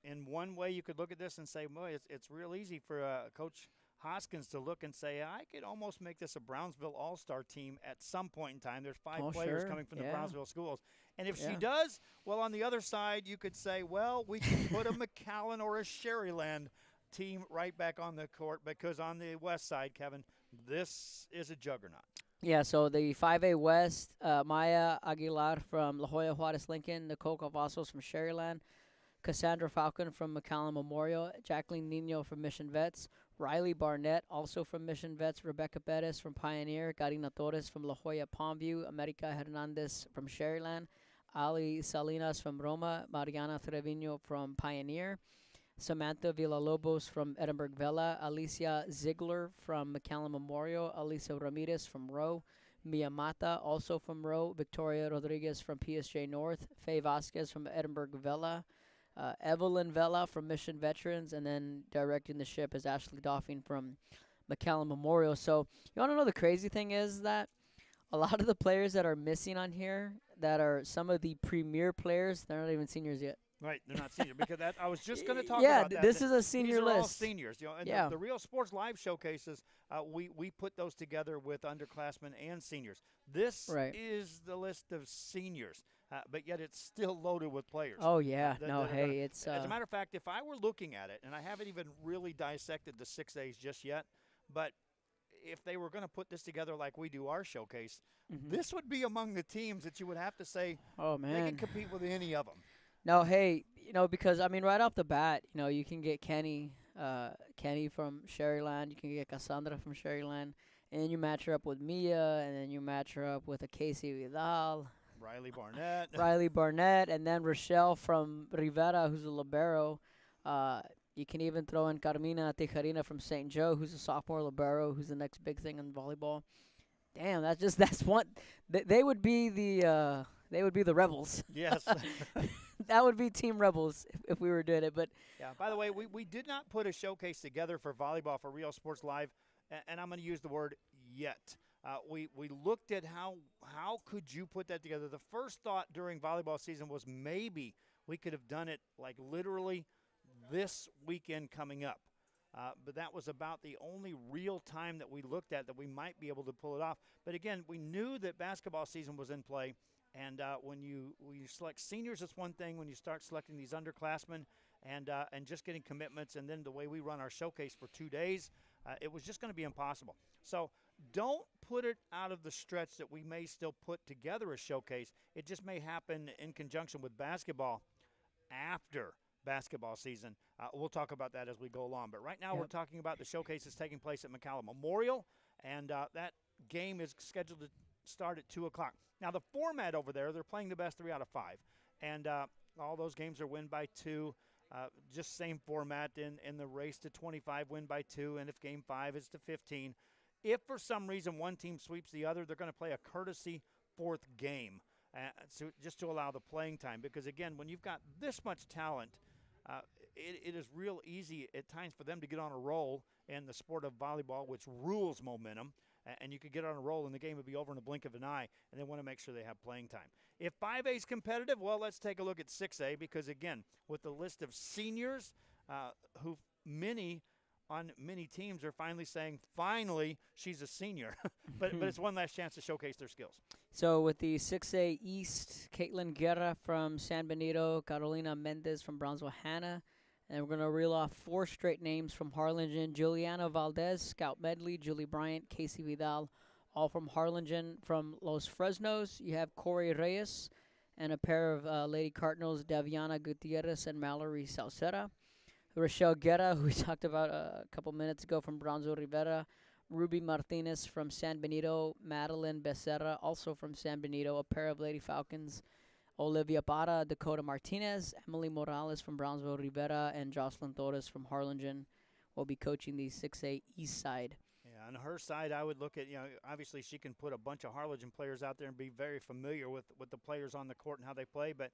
In one way, you could look at this and say, well, it's real easy for Coach Hoskins to look and say, I could almost make this a Brownsville All-Star team at some point in time. There's 5 players sure. coming from the Yeah. Brownsville schools. And if she Yeah. does, well, on the other side, you could say, well, we can put a McAllen or a Sherryland team right back on the court, because on the west side, Kevin, this is a juggernaut. Yeah, so the 5A West, Maya Aguilar from La Jolla Juarez Lincoln, Nicole Cavazos from Sherryland, Cassandra Falcon from McAllen Memorial, Jacqueline Nino from Mission Vets, Riley Barnett, also from Mission Vets, Rebecca Perez from Pioneer, Karina Torres from La Jolla Palmview, America Hernandez from Sherryland, Ali Salinas from Roma, Mariana Trevino from Pioneer, Samantha Villalobos from Edinburgh Vela, Alicia Ziegler from McAllen Memorial, Alisa Ramirez from Rowe, Mia Mata also from Rowe, Victoria Rodriguez from PSJ North, Faye Vasquez from Edinburgh Vela, Evelyn Vela from Mission Veterans, and then directing the ship is Ashley Doffing from McAllen Memorial. So you want to know the crazy thing is that a lot of the players that are missing on here that are some of the premier players, they're not even seniors yet. Right, they're not senior, because I was just going to talk Yeah, about that. this is a senior These are all list. seniors, and Yeah. the Real Sports Live showcases, we put those together with underclassmen and seniors. This Right. is the list of seniors, but yet it's still loaded with players. Oh, yeah. that- No, that are hey, gonna- it's As a matter of fact, if I were looking at it, and I haven't even really dissected the 6As just yet, but if they were going to put this together like we do our showcase, this would be among the teams that you would have to say oh, they man. can compete with any of them. No, hey, because, I mean, right off the bat, you can get Kenny from Sherryland. You can get Cassandra from Sherryland. And then you match her up with Mia, and then you match her up with a Casey Vidal, Riley Barnett. Riley Barnett, and then Rochelle from Rivera, who's a libero. You can even throw in Carmina Tijarina from St. Joe, who's a sophomore libero, who's the next big thing in volleyball. Damn, that's one. They would be the Rebels. Yes. That would be Team Rebels if we were doing it. But Yeah. By the way, we did not put a showcase together for volleyball for Real Sports Live, and I'm going to use the word yet. We looked at how could you put that together. The first thought during volleyball season was maybe we could have done it like literally this weekend coming up. But that was about the only real time that we looked at that we might be able to pull it off. But again, we knew that basketball season was in play. And when you select seniors, it's one thing. When you start selecting these underclassmen and just getting commitments, and then the way we run our showcase for 2 days, it was just going to be impossible. So don't put it out of the stretch that we may still put together a showcase. It just may happen in conjunction with basketball after basketball season. We'll talk about that as we go along. But right now we're talking about the showcase that's taking place at McAllen Memorial, and that game is scheduled to start at 2 o'clock. Now, the format over there, they're playing the best 3 out of 5. And all those games are win by 2. Just same format in the race to 25, win by 2. And if game 5 is to 15. If for some reason one team sweeps the other, they're going to play a courtesy 4th game just to allow the playing time. Because, again, when you've got this much talent, it is real easy at times for them to get on a roll in the sport of volleyball, which rules momentum. And you could get on a roll, and the game would be over in a blink of an eye, and they want to make sure they have playing time. If 5A is competitive, well, let's take a look at 6A, because, again, with the list of seniors who many teams are finally saying, finally, she's a senior. but it's one last chance to showcase their skills. so with the 6A East, Caitlin Guerra from San Benito, Carolina Mendez from Brownsville Hanna. And we're going to reel off 4 straight names from Harlingen. Juliana Valdez, Scout Medley, Julie Bryant, Casey Vidal, all from Harlingen. From Los Fresnos, you have Corey Reyes and a pair of Lady Cardinals, Daviana Gutierrez and Mallory Salcera. Rochelle Guerra, who we talked about a couple minutes ago, from Brownsville Rivera. Ruby Martinez from San Benito, Madeline Becerra, also from San Benito, a pair of Lady Falcons. Olivia Parra, Dakota Martinez, Emily Morales from Brownsville Rivera, and Jocelyn Torres from Harlingen will be coaching the 6A East side. Yeah, on her side, I would look at, obviously she can put a bunch of Harlingen players out there and be very familiar with the players on the court and how they play. But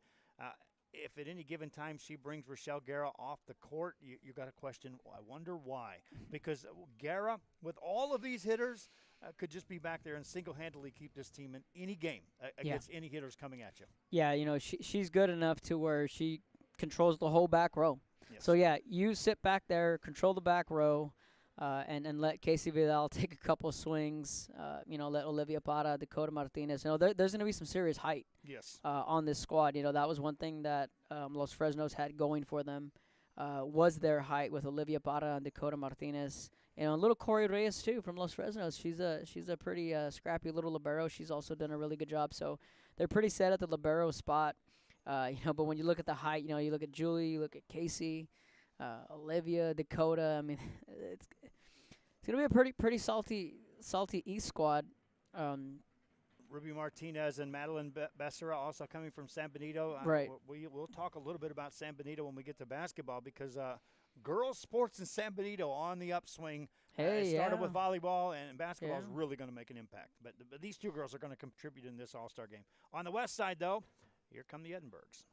if at any given time she brings Rochelle Guerra off the court, you got to question, I wonder why. Because Guerra, with all of these hitters, could just be back there and single-handedly keep this team in any game against any hitters coming at you. Yeah, she's good enough to where she controls the whole back row. Yes. So, yeah, you sit back there, control the back row, and let Casey Vidal take a couple swings. Let Olivia Parra, Dakota Martinez. There's going to be some serious height. Yes. On this squad. That was one thing that Los Fresnos had going for them, was their height with Olivia Parra and Dakota Martinez. Little Corey Reyes too from Los Fresnos. She's a pretty scrappy little libero. She's also done a really good job. So they're pretty set at the libero spot. But when you look at the height, you look at Julie, you look at Casey, Olivia, Dakota. I mean, it's gonna be a pretty salty East squad. Ruby Martinez and Madeline Becerra also coming from San Benito. Right. We'll talk a little bit about San Benito when we get to basketball because girls sports in San Benito on the upswing. It started with volleyball, and basketball is really going to make an impact. But these two girls are going to contribute in this All-Star game. On the west side, though, here come the Edinburghs.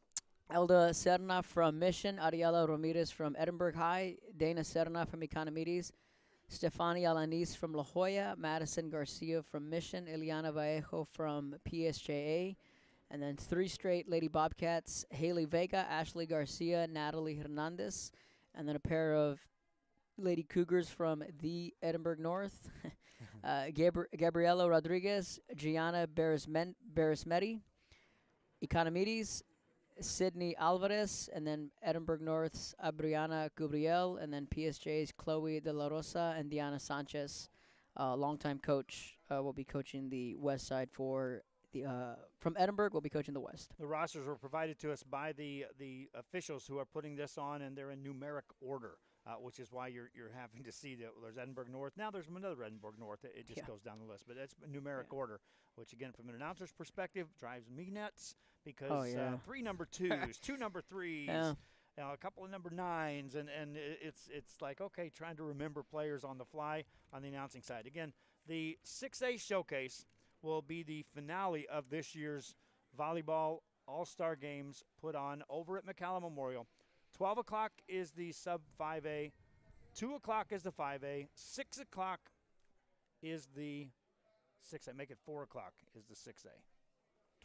Elda Serna from Mission, Ariela Ramirez from Edinburgh High, Dana Serna from Economides, Stefani Alanis from La Jolla, Madison Garcia from Mission, Ileana Vallejo from PSJA, and then 3 straight Lady Bobcats, Haley Vega, Ashley Garcia, Natalie Hernandez, and then a pair of Lady Cougars from the Edinburgh North, Gabriela Rodriguez, Gianna Barrismetti, Economides, Sydney Alvarez, and then Edinburgh North's Abriana Gabriel, and then PSJ's Chloe De La Rosa and Diana Sanchez, longtime coach, will be coaching the west side for the from Edinburgh. Will be coaching the west. The rosters were provided to us by the officials who are putting this on, and they're in numeric order, which is why you're having to see that there's Edinburgh North. Now there's another Edinburgh North. It just goes down the list, but it's numeric order, which again, from an announcer's perspective, drives me nuts because 3 number 2s, 2 number 3s. A couple of number 9s, and it's like, okay, trying to remember players on the fly on the announcing side. Again, the 6A showcase will be the finale of this year's volleyball all-star games put on over at McCallum Memorial. 12 o'clock is the sub 5A, 2 o'clock is the 5A, 6 o'clock is the 6A. Make it 4 o'clock is the 6A.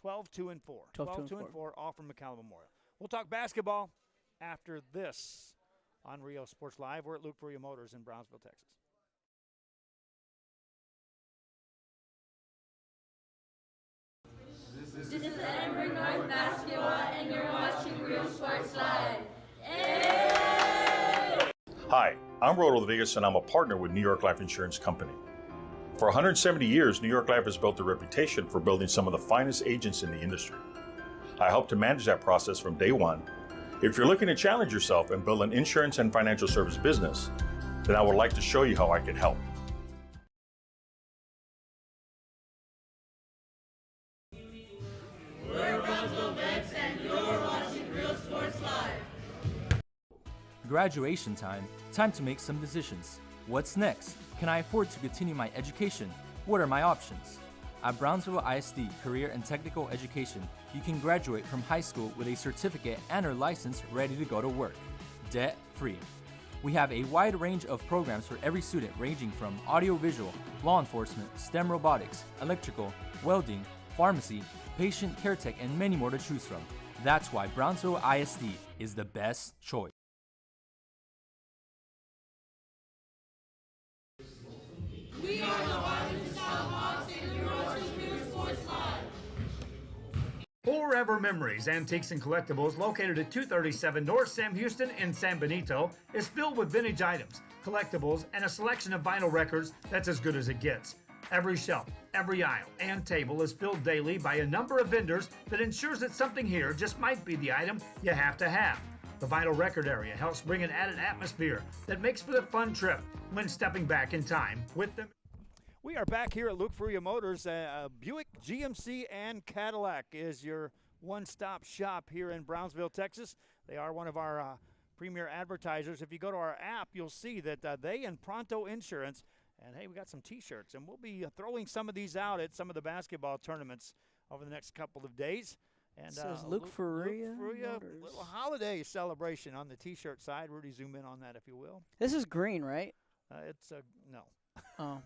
12, 2, and 4. 12, 2, and 4, all from McCallum Memorial. We'll talk basketball after this on Rio Sports Live. We're at Luke Ferreira Motors in Brownsville, Texas. This is Edinburgh North Basketball, and you're watching Rio Sports Live. Hi, I'm Rod Rodriguez, and I'm a partner with New York Life Insurance Company. For 170 years, New York Life has built a reputation for building some of the finest agents in the industry. I help to manage that process from day one. If you're looking to challenge yourself and build an insurance and financial service business, then I would like to show you how I can help. Graduation time. Time to make some decisions. What's next? Can I afford to continue my education? What are my options? At Brownsville ISD Career and Technical Education, you can graduate from high school with a certificate and or license ready to go to work, debt-free. We have a wide range of programs for every student ranging from audiovisual, law enforcement, STEM robotics, electrical, welding, pharmacy, patient care tech, and many more to choose from. That's why Brownsville ISD is the best choice. We are the Washington Hawks, and you're watching Rio Sports Live. Forever Memories, Antiques and Collectibles, located at 237 North Sam Houston in San Benito, is filled with vintage items, collectibles, and a selection of vinyl records that's as good as it gets. Every shelf, every aisle, and table is filled daily by a number of vendors that ensures that something here just might be the item you have to have. The vinyl record area helps bring an added atmosphere that makes for the fun trip when stepping back in time with them. We are back here at Luke Ferreira Motors. Buick, GMC, and Cadillac is your one-stop shop here in Brownsville, Texas. They are one of our premier advertisers. If you go to our app, you'll see that they and Pronto Insurance, and hey, we got some T-shirts, and we'll be throwing some of these out at some of the basketball tournaments over the next couple of days. And it says Luke Ferreira Motors. Little holiday celebration on the T-shirt side. Rudy, zoom in on that if you will. This is green, right? It's no. Oh.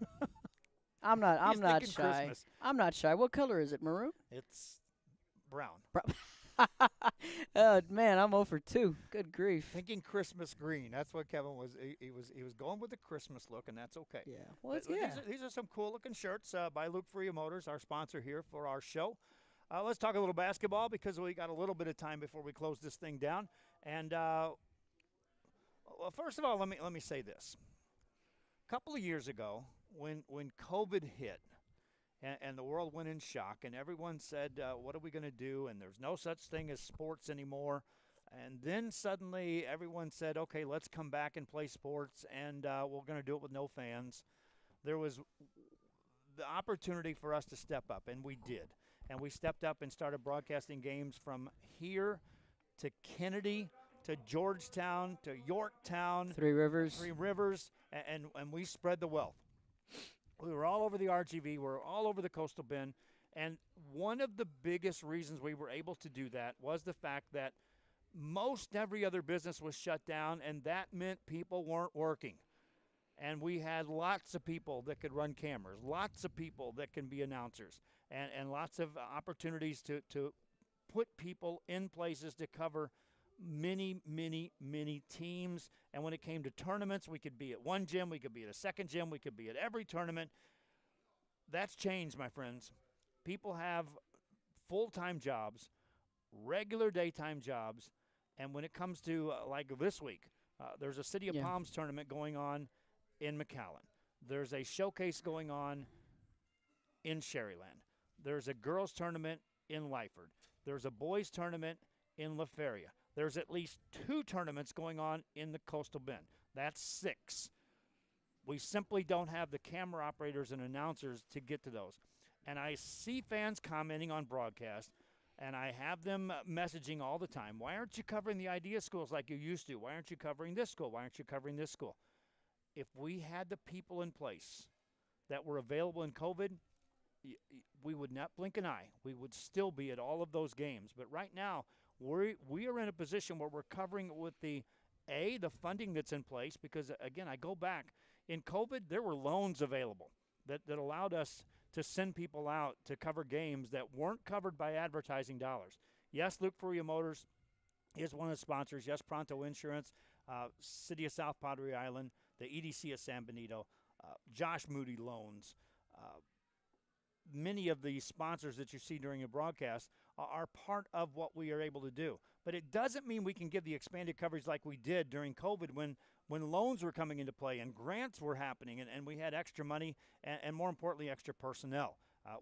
I'm not shy. Christmas. I'm not shy. What color is it? Maroon? It's brown. Oh man, I'm 0 for 2. Good grief. Thinking Christmas green. That's what Kevin was. He was going with the Christmas look, and that's okay. Yeah. Well, But these are some cool looking shirts by Luke Freya Motors, our sponsor here for our show. Let's talk a little basketball because we got a little bit of time before we close this thing down. And well, first of all, let me say this. A couple of years ago, when COVID hit, and the world went in shock, and everyone said, "What are we going to do?" And there's no such thing as sports anymore. And then suddenly everyone said, "Okay, let's come back and play sports, and we're going to do it with no fans." There was the opportunity for us to step up, and we did. And we stepped up and started broadcasting games from here to Kennedy to Georgetown to Yorktown. Three Rivers. And we spread the wealth. We were all over the RGV. We were all over the Coastal Bend. And one of the biggest reasons we were able to do that was the fact that most every other business was shut down, and that meant people weren't working. And we had lots of people that could run cameras, lots of people that can be announcers, and lots of opportunities to put people in places to cover many, many, many teams. And when it came to tournaments, we could be at one gym, we could be at a second gym, we could be at every tournament. That's changed, my friends. People have full-time jobs, regular daytime jobs, and when it comes to, like this week, there's a City of Palms tournament going on in McAllen. There's a showcase going on in Sherryland. There's a girls' tournament in Lyford. There's a boys' tournament in La Feria. There's at least 2 tournaments going on in the Coastal Bend. That's 6. We simply don't have the camera operators and announcers to get to those. And I see fans commenting on broadcast, and I have them messaging all the time. Why aren't you covering the idea schools like you used to? Why aren't you covering this school? Why aren't you covering this school? If we had the people in place that were available in COVID, we would not blink an eye. We would still be at all of those games. But right now, we are in a position where we're covering with the funding that's in place, because, again, I go back. In COVID, there were loans available that allowed us to send people out to cover games that weren't covered by advertising dollars. Yes, Luke Freya Motors is one of the sponsors. Yes, Pronto Insurance, City of South Padre Island, the EDC of San Benito, Josh Moody Loans. Many of the sponsors that you see during a broadcast are part of what we are able to do. But it doesn't mean we can give the expanded coverage like we did during COVID when loans were coming into play and grants were happening and we had extra money and more importantly, extra personnel.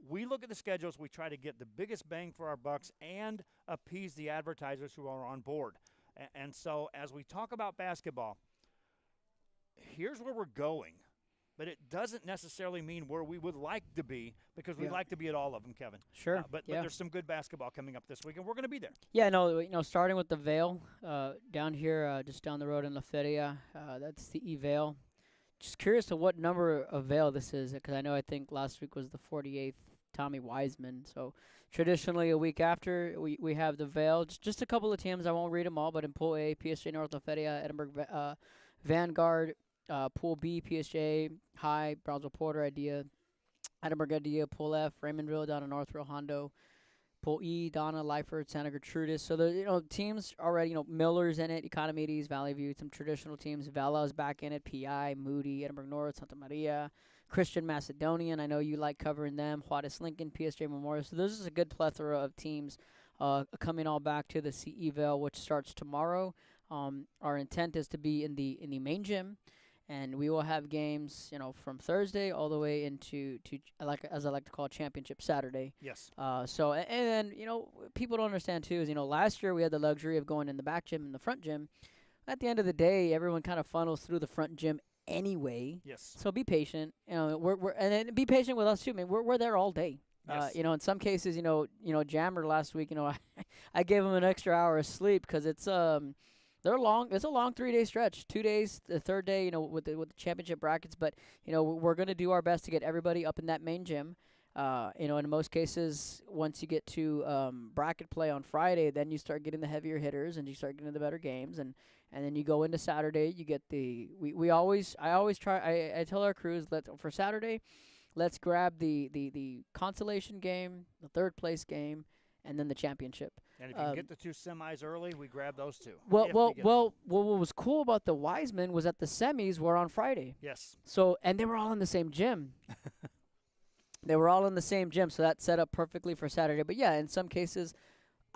We look at the schedules. We try to get the biggest bang for our bucks and appease the advertisers who are on board. And so as we talk about basketball, here's where we're going. But it doesn't necessarily mean where we would like to be, because we'd like to be at all of them, Kevin. Sure. But there's some good basketball coming up this week, and we're going to be there. Yeah, no, starting with the Vale down here, just down the road in La Feria, that's the E-Vale. Just curious to what number of Vale this is, because I think last week was the 48th Tommy Wiseman. So traditionally a week after, we have the Vale. Just a couple of teams. I won't read them all, but in Pool A, PSG North La Feria, Edinburgh Vanguard. Pool B, PSJ, High, Brownsville Porter, Idea, Edinburgh Idea, Pool F, Raymondville, down in Northville, Hondo, Pool E, Donna, Lyford, Santa Gertrudis. So the teams already, Miller's in it, Economides, Valley View, some traditional teams. Vala's back in it, PI, Moody, Edinburgh North, Santa Maria, Christian Macedonian. I know you like covering them. Juarez Lincoln, PSJ Memorial. So there's just a good plethora of teams coming all back to the CEVAL, which starts tomorrow. Our intent is to be in the main gym. And we will have games, from Thursday all the way into as I like to call it, Championship Saturday. Yes. So and then people don't understand too is last year we had the luxury of going in the back gym and the front gym. At the end of the day, everyone kind of funnels through the front gym anyway. Yes. So be patient. We're and then be patient with us too, man. We're there all day. Yes. In some cases, Jammer last week, I gave him an extra hour of sleep because it's they're long. It's a long 3-day stretch. 2 days, the third day, with the championship brackets. But we're gonna do our best to get everybody up in that main gym. In most cases, once you get to bracket play on Friday, then you start getting the heavier hitters and you start getting the better games. And then you go into Saturday, you get I always try. I tell our crews, for Saturday, let's grab the consolation game, the third place game, and then the championship. And if you can get the 2 semis early, we grab those 2. What was cool about the Wiseman was that the semis were on Friday. Yes. So, and they were all in the same gym. They were all in the same gym, so that set up perfectly for Saturday. But yeah, in some cases,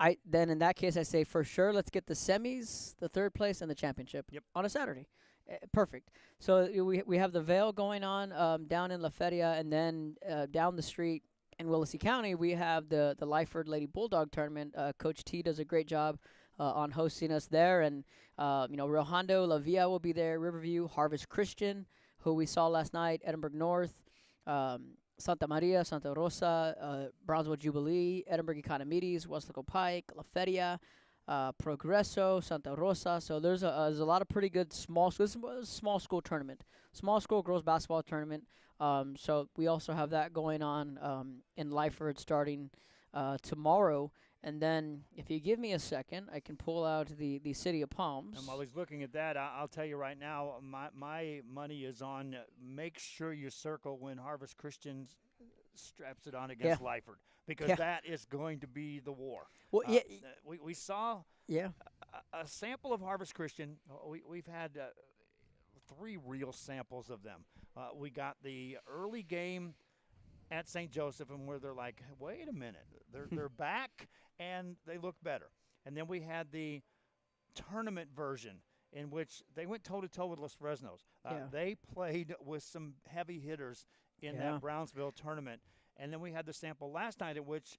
in that case I say for sure let's get the semis, the 3rd place, and the championship on a Saturday. Perfect. So we have the Vail going on down in La Feria, and then down the street in Willacy County we have the Lyford Lady Bulldog tournament. Coach T does a great job on hosting us there, and Rio Hondo, La Villa will be there, Riverview, Harvest Christian, who we saw last night, Edinburgh North, Santa Maria, Santa Rosa, Brownsville Jubilee, Edinburgh Economides, Westlake Pike, La Feria, Progreso, Santa Rosa. So there's a lot of pretty good small schools. This is a small school tournament, small school girls basketball tournament. So we also have that going on in Lyford starting tomorrow. And then if you give me a second, I can pull out the City of Palms. And while he's looking at that, I'll tell you right now, my money is on make sure you circle when Harvest Christian straps it on against Lyford, because that is going to be the war. Well, we saw a sample of Harvest Christian. We've had 3 real samples of them. We got the early game at St. Joseph, and where they're like, wait a minute, they're back and they look better. And then we had the tournament version in which they went toe-to-toe with Los Fresnos. They played with some heavy hitters in that Brownsville tournament. And then we had the sample last night in which,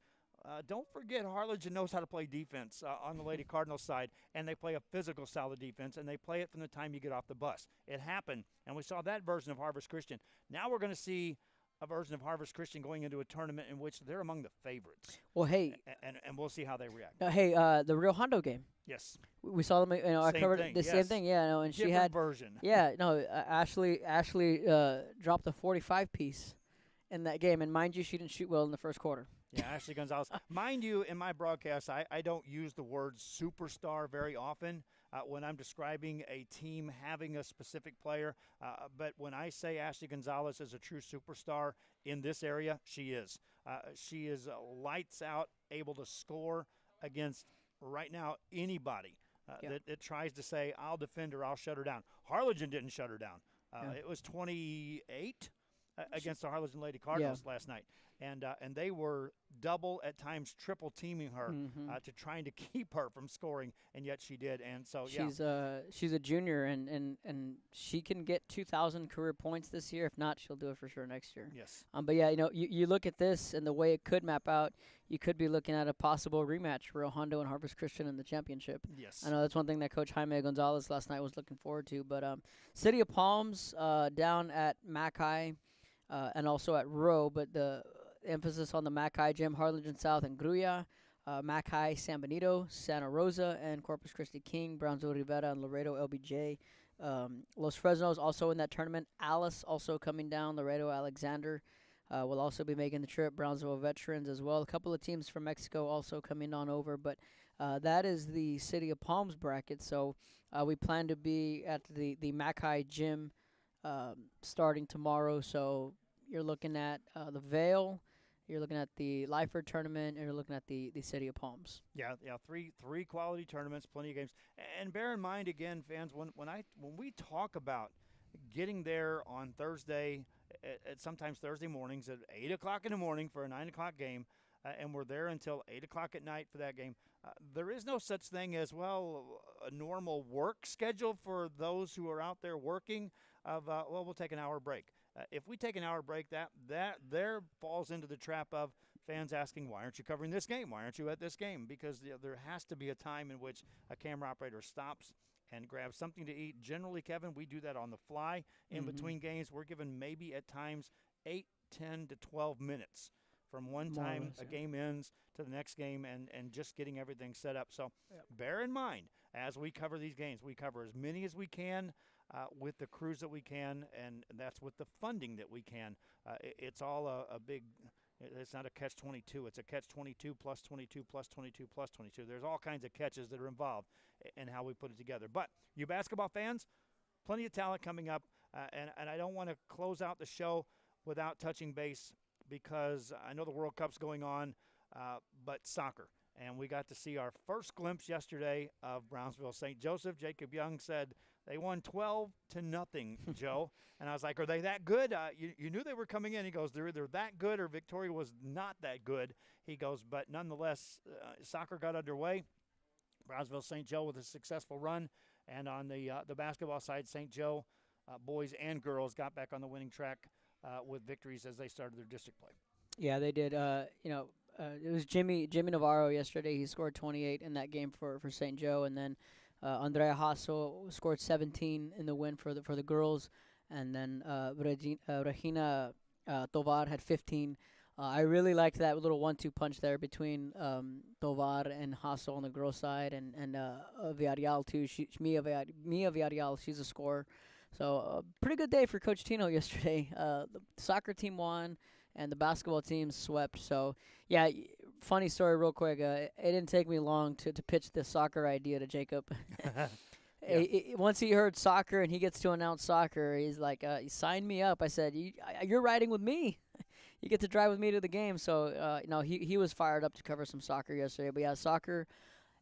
don't forget, Harlingen knows how to play defense on the Lady Cardinals side, and they play a physical style of defense, and they play it from the time you get off the bus. It happened, and we saw that version of Harvest Christian. Now we're going to see a version of Harvest Christian going into a tournament in which they're among the favorites. Well, hey. And we'll see how they react. The Rio Hondo game. Yes. We saw them, I covered thing, the same thing, and different she had version. Yeah, no, Ashley dropped a 45 piece in that game, and mind you, she didn't shoot well in the first quarter. Yeah, Ashley Gonzalez. Mind you, in my broadcast, I don't use the word superstar very often when I'm describing a team having a specific player. But when I say Ashley Gonzalez is a true superstar in this area, she is. She is lights out, able to score against, right now, anybody that tries to say, I'll defend her, I'll shut her down. Harlingen didn't shut her down. It was 28 against the Harlingen Lady Cardinals last night. And they were double, at times triple teaming her to trying to keep her from scoring, and yet she did. And so, she's a junior, and she can get 2,000 career points this year. If not, she'll do it for sure next year. Yes. But yeah, you look at this and the way it could map out, you could be looking at a possible rematch, Rio Hondo and Harvest Christian in the championship. Yes. I know that's one thing that Coach Jaime Gonzalez last night was looking forward to. But City of Palms down at Mackay and also at Rowe, but the emphasis on the Mackay gym, Harlingen South and Gruya, Mackay, San Benito, Santa Rosa, and Corpus Christi King, Brownsville Rivera, and Laredo LBJ. Los Fresnos also in that tournament. Alice also coming down. Laredo Alexander will also be making the trip. Brownsville Veterans as well. A couple of teams from Mexico also coming on over. But that is the City of Palms bracket. So we plan to be at the Mackay gym starting tomorrow. So you're looking at the Vail. You're looking at the Lyford tournament, and you're looking at the City of Palms. Yeah, three quality tournaments, plenty of games. And bear in mind, again, fans, when we talk about getting there on Thursday, at sometimes Thursday mornings at 8 o'clock in the morning for a 9 o'clock game, and we're there until 8 o'clock at night for that game, there is no such thing as, a normal work schedule for those who are out there working of, we'll take an hour break. If we take an hour break, that there falls into the trap of fans asking, why aren't you covering this game? Why aren't you at this game? Because there has to be a time in which a camera operator stops and grabs something to eat. Generally, Kevin, we do that on the fly in between games. We're given maybe at times 8, 10 to 12 minutes from one time a game ends to the next game and just getting everything set up. So bear in mind, as we cover these games, we cover as many as we can with the crews that we can, and that's with the funding that we can. It's all a big – it's not a catch-22. It's a catch-22 plus 22 plus 22 plus 22. There's all kinds of catches that are involved in how we put it together. But you basketball fans, plenty of talent coming up, and I don't want to close out the show without touching base because I know the World Cup's going on, but soccer. and we got to see our first glimpse yesterday of Brownsville St. Joseph. Jacob Young said they won 12-0, Joe. And I was like, are they that good? You knew they were coming in. He goes, they're either that good or Victoria was not that good. He goes, but nonetheless, soccer got underway. Brownsville St. Joe with a successful run. And on the basketball side, St. Joe, boys and girls, got back on the winning track with victories as they started their district play. Yeah, they did. It was Jimmy Navarro yesterday. He scored 28 in that game for St. Joe, and then Andrea Hasso scored 17 in the win for the girls, and then Regina Tovar had 15. I really liked that little 1-2 punch there between Tovar and Hasso on the girls' side, and Villarreal too. Mia Villarreal, she's a scorer. So pretty good day for Coach Tino yesterday. The soccer team won, and the basketball team swept. So, yeah, funny story real quick. It didn't take me long to pitch the soccer idea to Jacob. Once he heard soccer and he gets to announce soccer, he's like, sign me up. I said, you're riding with me. You get to drive with me to the game. So, he was fired up to cover some soccer yesterday. But, yeah, soccer,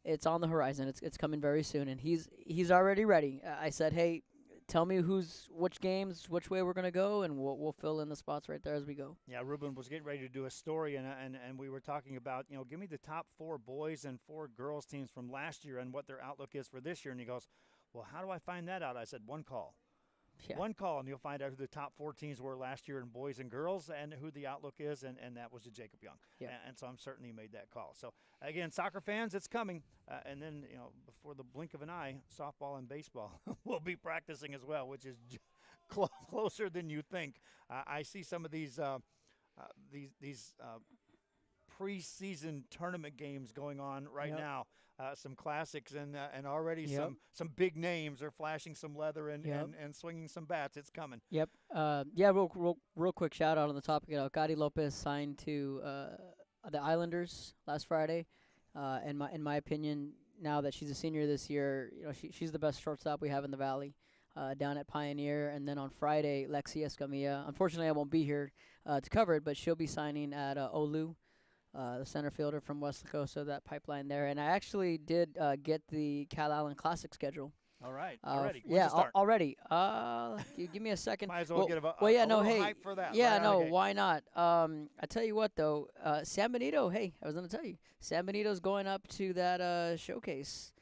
it's on the horizon. It's coming very soon, and he's already ready. I said, hey, tell me which games, which way we're going to go, and we'll fill in the spots right there as we go. Yeah, Ruben was getting ready to do a story, and we were talking about, give me the top 4 boys and 4 girls teams from last year and what their outlook is for this year. And he goes, well, how do I find that out? I said, one call. Yeah. One call, and you'll find out who the top 4 teams were last year in boys and girls and who the outlook is, and that was to Jacob Young. Yeah. And so I'm certain he made that call. So, again, soccer fans, it's coming. And then, before the blink of an eye, softball and baseball will be practicing as well, which is closer than you think. I see some of these preseason tournament games going on right now. Some classics and already some big names are flashing some leather and swinging some bats. It's coming. Yep. Real quick shout out on the topic. Cari Lopez signed to the Islanders last Friday. In my opinion, now that she's a senior this year, she's the best shortstop we have in the Valley. Down at Pioneer, and then on Friday, Lexi Escamilla. Unfortunately, I won't be here to cover it, but she'll be signing at Olu. The center fielder from West Lacosa, that pipeline there. And I actually did get the Cal Allen Classic schedule. All right. Already. Already. Give me a second. Might as well get a hype for that. Yeah, why not? I tell you what, though, San Benito, I was going to tell you. San Benito's going up to that showcase,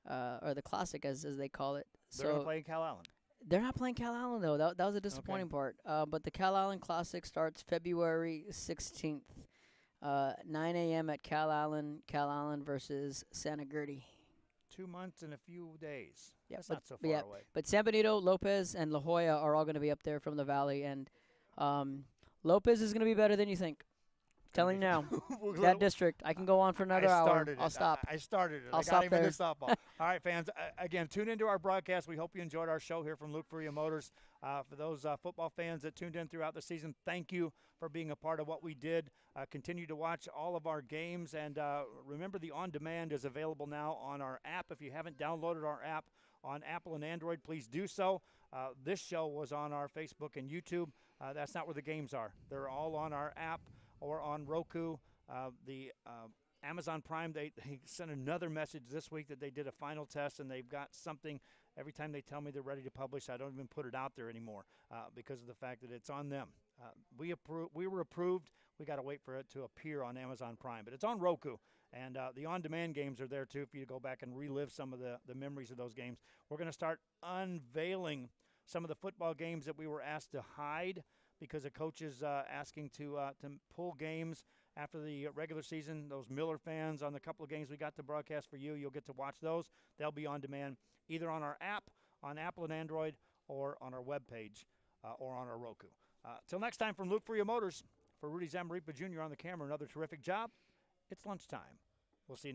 or the Classic, as they call it. They're going to play Cal Allen. They're not playing Cal Allen, though. That was a disappointing part. But the Cal Allen Classic starts February 16th. 9 a.m. at Cal Allen versus Santa Gertie. 2 months and a few days. Yeah, That's not so far away. But San Benito, Lopez, and La Jolla are all going to be up there from the Valley. And Lopez is going to be better than you think. Telling you now. That district. I can go on for another hour. I'll stop. I started it. I'll stop even there. into softball. All right, fans. Again, tune into our broadcast. We hope you enjoyed our show here from Luke Furia Motors. For those football fans that tuned in throughout the season, thank you for being a part of what we did. Continue to watch all of our games. And remember, the On Demand is available now on our app. If you haven't downloaded our app on Apple and Android, please do so. This show was on our Facebook and YouTube. That's not where the games are. They're all on our app or on Roku. The Amazon Prime, they sent another message this week that they did a final test, and they've got something. Every time they tell me they're ready to publish, I don't even put it out there anymore because of the fact that it's on them. We were approved. We got to wait for it to appear on Amazon Prime. But it's on Roku, and the on-demand games are there, too, for you to go back and relive some of the memories of those games. We're going to start unveiling some of the football games that we were asked to hide because of coaches asking to pull games after the regular season. Those Miller fans on the couple of games we got to broadcast for you, you'll get to watch those. They'll be on demand either on our app, on Apple and Android, or on our webpage or on our Roku. Till next time, from Luke Furia Motors, for Rudy Zamaripa Jr. on the camera, another terrific job. It's lunchtime. We'll see you next